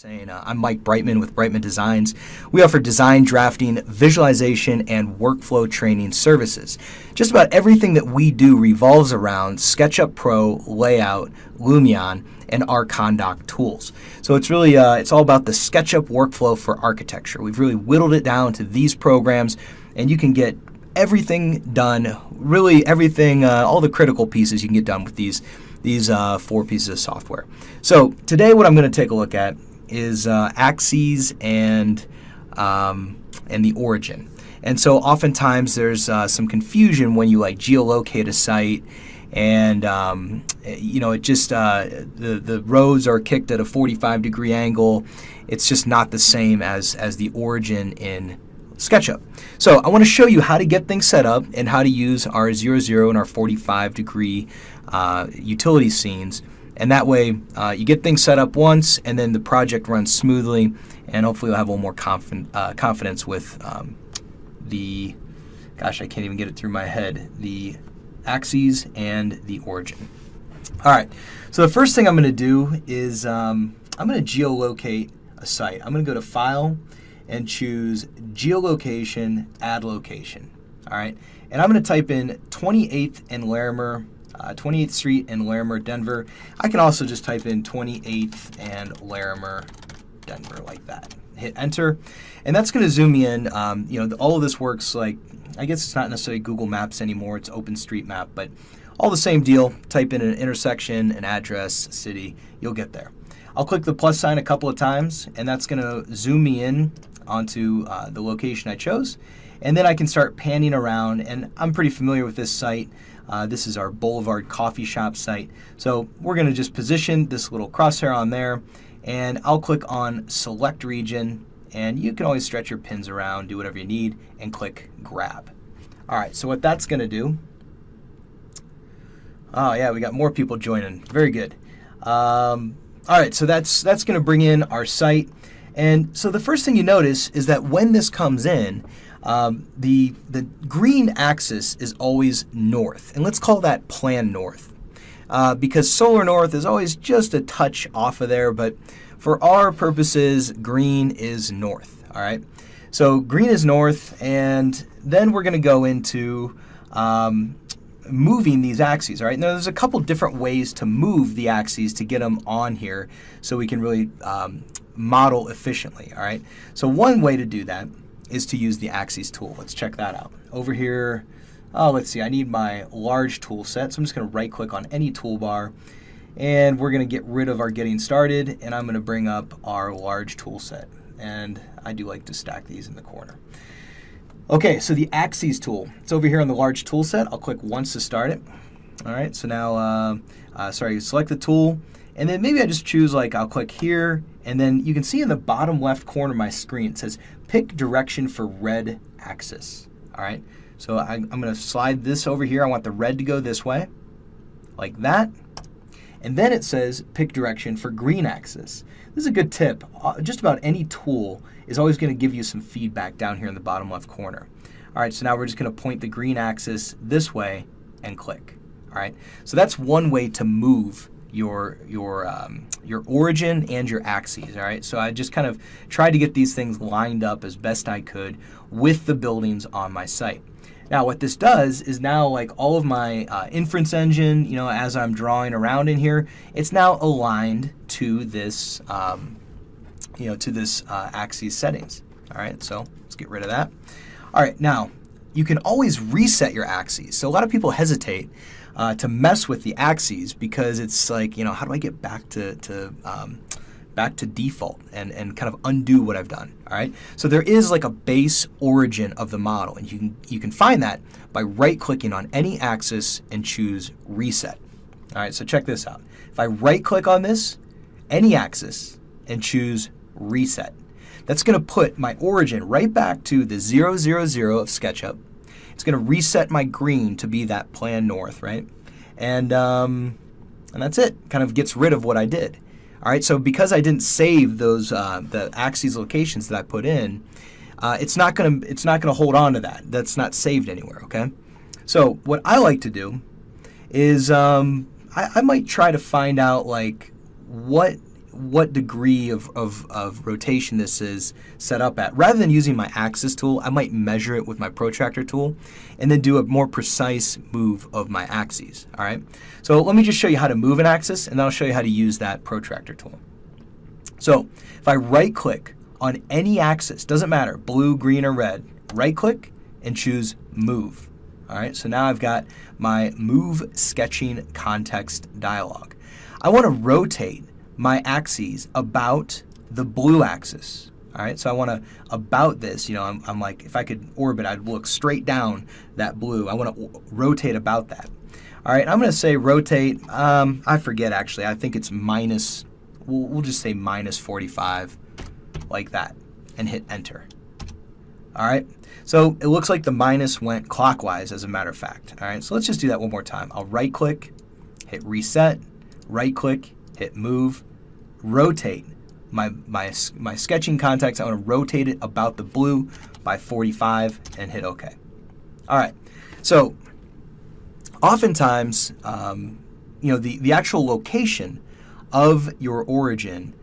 Saying, I'm Mike Brightman with Brightman Designs. We offer design, drafting, visualization, and workflow training services. Just about everything that we do revolves around SketchUp Pro, Layout, Lumion, and our Condoc tools. So it's really, it's all about the SketchUp workflow for architecture. We've really whittled it down to these programs, and you can get everything done, really everything, all the critical pieces you can get done with these 4 pieces of software. So today what I'm going to take a look at is axes and the origin. And so oftentimes there's some confusion when you geolocate a site, and it just the rows are kicked at a 45-degree angle. It's just not the same as the origin in SketchUp. So I want to show you how to get things set up and how to use our 0, and our 45-degree utility scenes. And that way you get things set up once, and then the project runs smoothly, and hopefully you'll have a little more confidence with the, gosh, I can't even get it through my head, the axes and the origin. All right, so the first thing I'm going to do is I'm going to geolocate a site. I'm going to go to File and choose Geolocation, Add Location. All right, and I'm going to type in 28th and Larimer, 28th Street and Larimer, Denver. I can also just type in 28th and Larimer, Denver, like that. Hit enter, and that's going to zoom me in. All of this works like, I guess it's not necessarily Google Maps anymore, it's OpenStreetMap, but all the same deal. Type in an intersection, an address, city, you'll get there. I'll click the plus sign a couple of times, and that's going to zoom me in onto the location I chose, and then I can start panning around, and I'm pretty familiar with this site. This is our Boulevard Coffee Shop site. So we're going to just position this little crosshair on there, and I'll click on Select Region, and you can always stretch your pins around, do whatever you need, and click Grab. All right, so what that's going to do, oh yeah, we got more people joining. Very good. All right, so that's going to bring in our site. And so the first thing you notice is that when this comes in, the green axis is always north, and let's call that plan north, because solar north is always just a touch off of there, but for our purposes, green is north. All right, so green is north, and then we're going to go into moving these axes. All right, now there's a couple different ways to move the axes to get them on here so we can really model efficiently. All right, so one way to do that is to use the axes tool. Let's check that out. Over here, let's see, I need my large tool set, so I'm just going to right click on any toolbar, and we're going to get rid of our getting started, and I'm going to bring up our large tool set, and I do like to stack these in the corner. Okay, so the axes tool, it's over here on the large tool set. I'll click once to start it. All right, so now, select the tool, and then maybe I just choose, I'll click here, and then you can see in the bottom left corner of my screen, it says pick direction for red axis. All right, so I'm going to slide this over here. I want the red to go this way, like that. And then it says pick direction for green axis. This is a good tip. Just about any tool is always going to give you some feedback down here in the bottom left corner. All right, so now we're just going to point the green axis this way and click. All right, so that's one way to move your origin and your axes. All right, so I just kind of tried to get these things lined up as best I could with the buildings on my site. Now what this does is now all of my inference engine, as I'm drawing around in here, it's now aligned to this axis settings. All right, so let's get rid of that. All right, now you can always reset your axes. So a lot of people hesitate to mess with the axes because it's how do I get back to default and kind of undo what I've done. All right, so there is a base origin of the model, and you can find that by right-clicking on any axis and choose Reset. All right, so check this out. If I right-click on this, any axis, and choose Reset, that's going to put my origin right back to the 0, 0, 0 of SketchUp. It's going to reset my green to be that plan north, right? And that's it. Kind of gets rid of what I did. All right, so because I didn't save those the axes locations that I put in, it's not gonna hold on to that. That's not saved anywhere. Okay, so what I like to do is I might try to find out what what degree of rotation this is set up at. Rather than using my axis tool, I might measure it with my protractor tool and then do a more precise move of my axes. All right. So let me just show you how to move an axis, and then I'll show you how to use that protractor tool. So if I right click on any axis, doesn't matter, blue, green, or red, right click and choose move. All right. So now I've got my move sketching context dialog. I want to rotate my axes about the blue axis. All right, so I want to about this, I'm like, if I could orbit, I'd look straight down that blue. I want to rotate about that. All right, I'm going to say rotate, I forget actually, I think it's minus, we'll just say minus 45, like that, and hit enter. All right, so it looks like the minus went clockwise, as a matter of fact. All right, so let's just do that one more time. I'll right click, hit reset, right click, hit move, rotate my sketching context. I want to rotate it about the blue by 45 and hit OK. All right. So oftentimes, the actual location of your origin,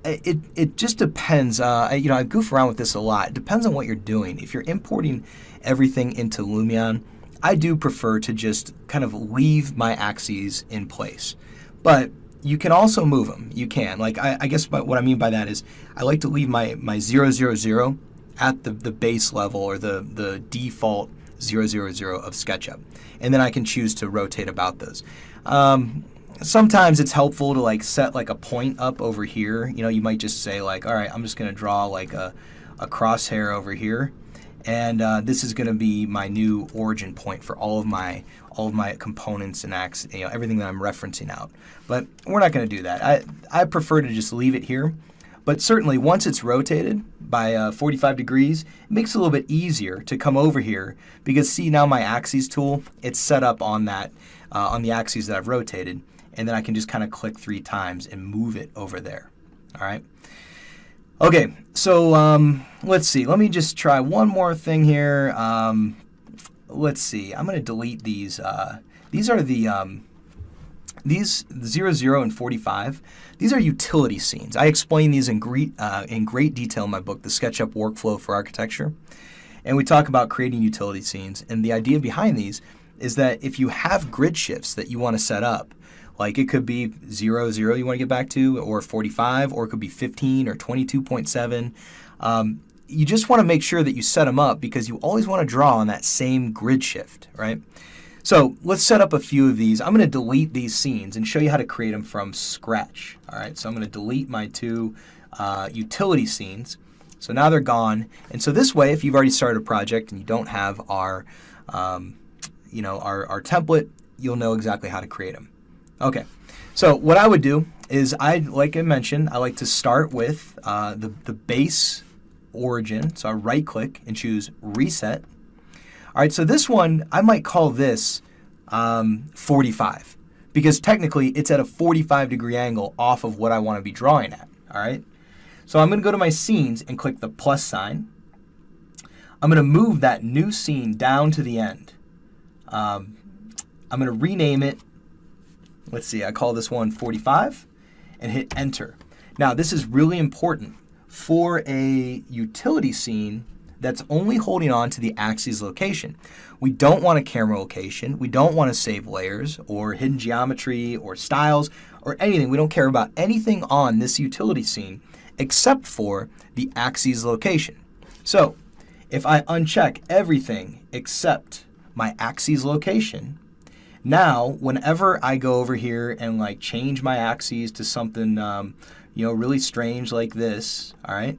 it just depends. I goof around with this a lot. It depends on what you're doing. If you're importing everything into Lumion, I do prefer to just kind of leave my axes in place. But you can also move them. You can. Like, I guess what I mean by that is I like to leave my 0, 0, 0 at the base level, or the default 0, 0, 0 of SketchUp. And then I can choose to rotate about those. Sometimes it's helpful to like set like a point up over here. You might just say like, all right, I'm just going to draw like a crosshair over here. And this is going to be my new origin point for all of my components and everything that I'm referencing out. But we're not going to do that. I prefer to just leave it here. But certainly once it's rotated by 45 degrees, it makes it a little bit easier to come over here, because see, now my axes tool, it's set up on that on the axes that I've rotated, and then I can just kind of click 3 times and move it over there. All right. Okay, so let's see. Let me just try one more thing here. Let's see. I'm going to delete these. These are these 0, 0, and 45. These are utility scenes. I explain these in great detail in my book, The SketchUp Workflow for Architecture. And we talk about creating utility scenes. And the idea behind these is that if you have grid shifts that you want to set up, like it could be 0, 0 you want to get back to, or 45, or it could be 15 or 22.7. You just want to make sure that you set them up, because you always want to draw on that same grid shift, right? So let's set up a few of these. I'm going to delete these scenes and show you how to create them from scratch. All right, so I'm going to delete my 2 utility scenes. So now they're gone. And so this way, if you've already started a project and you don't have our template, you'll know exactly how to create them. Okay, so what I would do is, like I mentioned, I like to start with the base origin. So I right click and choose reset. All right, so this one, I might call this 45, because technically it's at a 45 degree angle off of what I want to be drawing at. All right, so I'm going to go to my scenes and click the plus sign. I'm going to move that new scene down to the end. I'm going to rename it. Let's see, I call this one 45 and hit enter. Now, this is really important for a utility scene that's only holding on to the axis location. We don't want a camera location. We don't want to save layers or hidden geometry or styles or anything. We don't care about anything on this utility scene except for the axis location. So if I uncheck everything except my axis location, now whenever I go over here and like change my axes to something really strange like this, all right,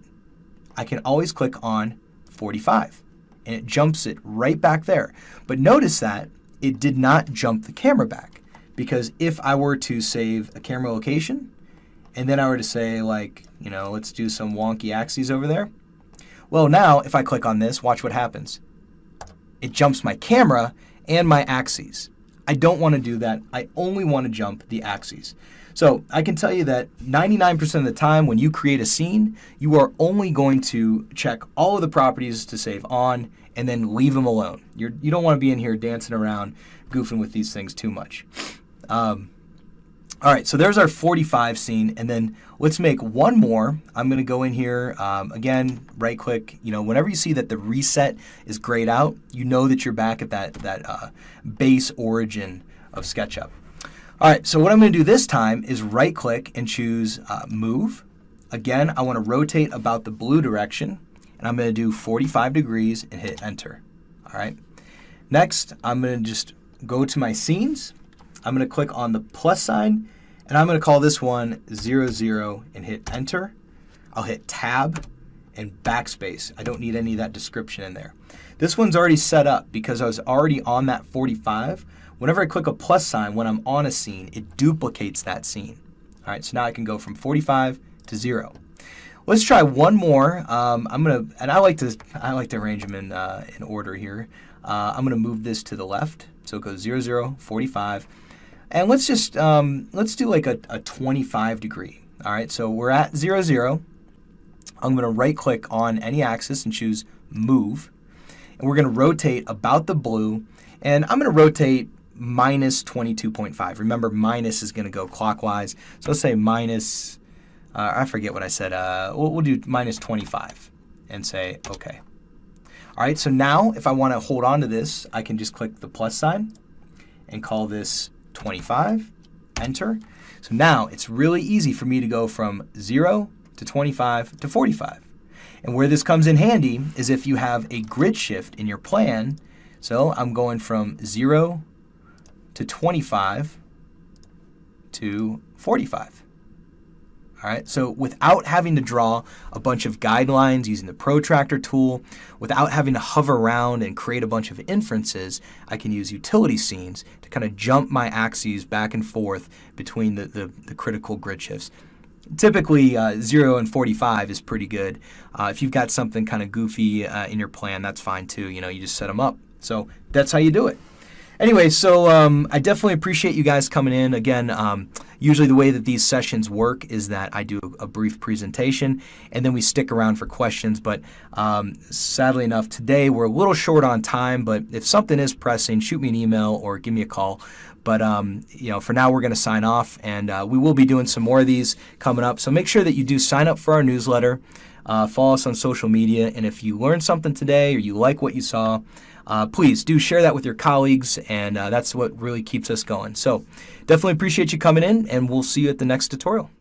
I can always click on 45 and it jumps it right back there. But notice that it did not jump the camera back, because if I were to save a camera location and then I were to say like, let's do some wonky axes over there. Well, now if I click on this, watch what happens. It jumps my camera and my axes. I don't want to do that. I only want to jump the axes. So I can tell you that 99% of the time when you create a scene, you are only going to check all of the properties to save on and then leave them alone. You don't want to be in here dancing around, goofing with these things too much. All right, so there's our 45 scene, and then let's make one more. I'm going to go in here, again, right click. Whenever you see that the reset is grayed out, you know that you're back at that base origin of SketchUp. All right, so what I'm going to do this time is right click and choose move. Again, I want to rotate about the blue direction, and I'm going to do 45 degrees and hit enter. All right. Next, I'm going to just go to my scenes. I'm going to click on the plus sign, and I'm going to call this one 0, 0 and hit enter. I'll hit tab and backspace. I don't need any of that description in there. This one's already set up because I was already on that 45. Whenever I click a plus sign when I'm on a scene, it duplicates that scene. All right, so now I can go from 45 to 0. Let's try one more. I like to arrange them in order here. I'm gonna move this to the left, so it goes 0, 0, 45. And let's just let's do like a 25 degree. All right, so we're at 0, 0. I'm going to right click on any axis and choose move, and we're going to rotate about the blue, and I'm going to rotate minus 22.5. Remember, minus is going to go clockwise, so let's say minus. I forget what I said. We'll do minus 25 and say OK. All right, so now if I want to hold on to this, I can just click the plus sign and call this 25, enter. So now it's really easy for me to go from 0 to 25 to 45. And where this comes in handy is if you have a grid shift in your plan. So I'm going from 0 to 25 to 45. All right, so without having to draw a bunch of guidelines using the protractor tool, without having to hover around and create a bunch of inferences, I can use utility scenes to kind of jump my axes back and forth between the critical grid shifts. Typically, 0 and 45 is pretty good. If you've got something kind of goofy in your plan, that's fine too. You just set them up. So that's how you do it. Anyway, so I definitely appreciate you guys coming in. Again, usually the way that these sessions work is that I do a brief presentation and then we stick around for questions. But sadly enough, today we're a little short on time. But if something is pressing, shoot me an email or give me a call. But for now, we're going to sign off, and we will be doing some more of these coming up. So make sure that you do sign up for our newsletter, follow us on social media, and if you learned something today or you like what you saw, please do share that with your colleagues, and that's what really keeps us going. So definitely appreciate you coming in, and we'll see you at the next tutorial.